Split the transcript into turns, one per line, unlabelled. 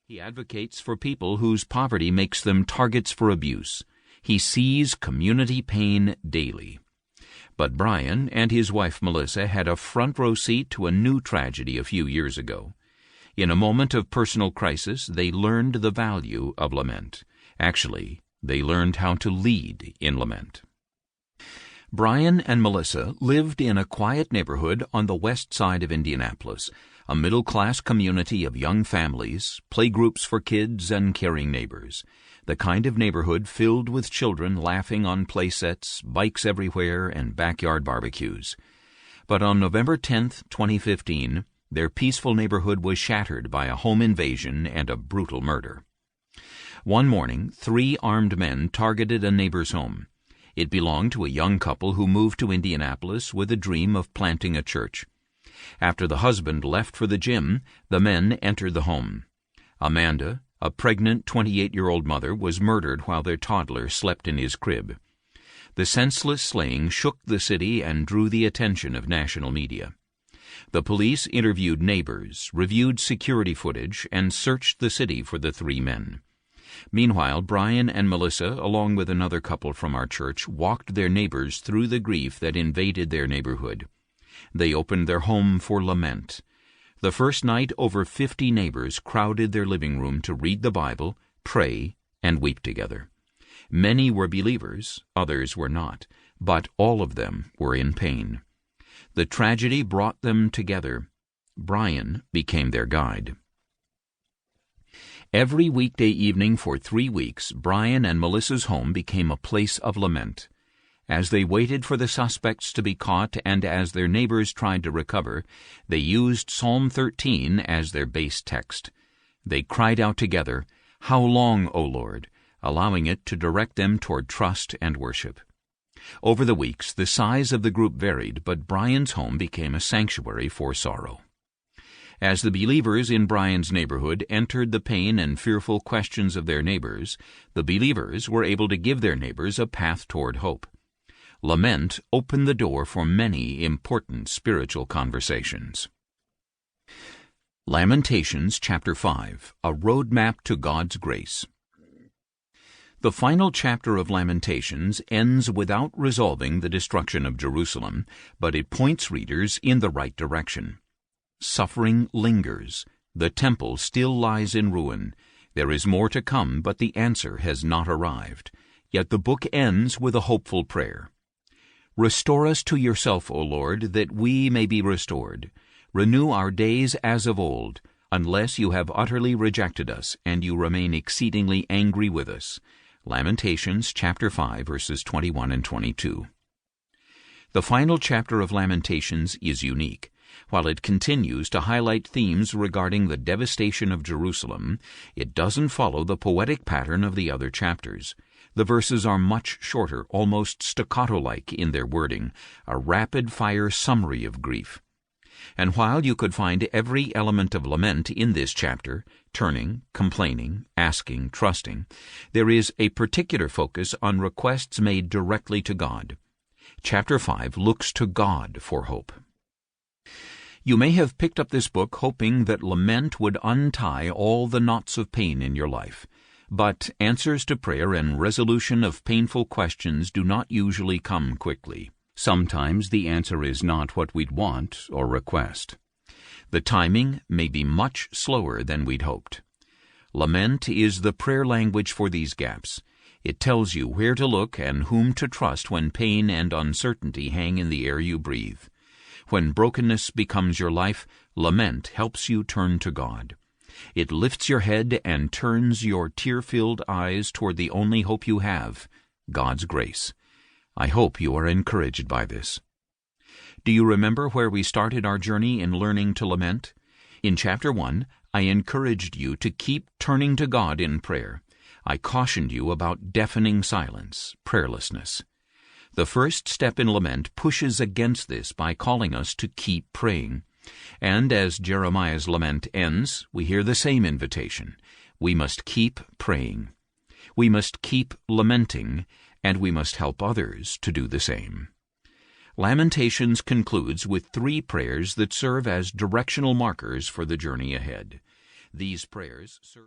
He advocates for people whose poverty makes them targets for abuse. He sees community pain daily. But Brian and his wife Melissa had a front-row seat to a new tragedy a few years ago. In a moment of personal crisis, they learned the value of lament. Actually, they learned how to lead in lament. Brian and Melissa lived in a quiet neighborhood on the west side of Indianapolis, a middle-class community of young families, playgroups for kids, and caring neighbors. The kind of neighborhood filled with children laughing on play sets, bikes everywhere, and backyard barbecues. But on November 10, 2015, their peaceful neighborhood was shattered by a home invasion and a brutal murder. One morning, 3 armed men targeted a neighbor's home. It belonged to a young couple who moved to Indianapolis with a dream of planting a church. After the husband left for the gym, the men entered the home. Amanda, a pregnant 28-year-old mother, was murdered while their toddler slept in his crib. The senseless slaying shook the city and drew the attention of national media. The police interviewed neighbors, reviewed security footage, and searched the city for the 3 men. Meanwhile, Brian and Melissa, along with another couple from our church, walked their neighbors through the grief that invaded their neighborhood. They opened their home for lament. The first night, over 50 neighbors crowded their living room to read the Bible, pray, and weep together. Many were believers, others were not, but all of them were in pain. The tragedy brought them together. Brian became their guide. Every weekday evening for 3 weeks, Brian and Melissa's home became a place of lament. As they waited for the suspects to be caught and as their neighbors tried to recover, they used Psalm 13 as their base text. They cried out together, "How long, O Lord?" allowing it to direct them toward trust and worship. Over the weeks, the size of the group varied, but Brian's home became a sanctuary for sorrow. As the believers in Brian's neighborhood entered the pain and fearful questions of their neighbors, the believers were able to give their neighbors a path toward hope. Lament opened the door for many important spiritual conversations. Lamentations chapter 5, a roadmap to God's grace. The final chapter of Lamentations ends without resolving the destruction of Jerusalem, but it points readers in the right direction. Suffering lingers. The temple still lies in ruin. There is more to come, but the answer has not arrived. Yet the book ends with a hopeful prayer. Restore us to yourself, O Lord, that we may be restored. Renew our days as of old, unless you have utterly rejected us and you remain exceedingly angry with us. Lamentations chapter 5, verses 21 and 22. The final chapter of Lamentations is unique. While it continues to highlight themes regarding the devastation of Jerusalem, it doesn't follow the poetic pattern of the other chapters. The verses are much shorter, almost staccato-like in their wording, a rapid-fire summary of grief. And while you could find every element of lament in this chapter, turning, complaining, asking, trusting, there is a particular focus on requests made directly to God. Chapter 5 looks to God for hope. You may have picked up this book hoping that lament would untie all the knots of pain in your life. But answers to prayer and resolution of painful questions do not usually come quickly. Sometimes the answer is not what we'd want or request. The timing may be much slower than we'd hoped. Lament is the prayer language for these gaps. It tells you where to look and whom to trust when pain and uncertainty hang in the air you breathe. When brokenness becomes your life, lament helps you turn to God. It lifts your head and turns your tear-filled eyes toward the only hope you have, God's grace. I hope you are encouraged by this. Do you remember where we started our journey in learning to lament? In chapter 1, I encouraged you to keep turning to God in prayer. I cautioned you about deafening silence, prayerlessness. The first step in lament pushes against this by calling us to keep praying. And as Jeremiah's lament ends, we hear the same invitation. We must keep praying. We must keep lamenting, and we must help others to do the same. Lamentations concludes with 3 prayers that serve as directional markers for the journey ahead. These prayers serve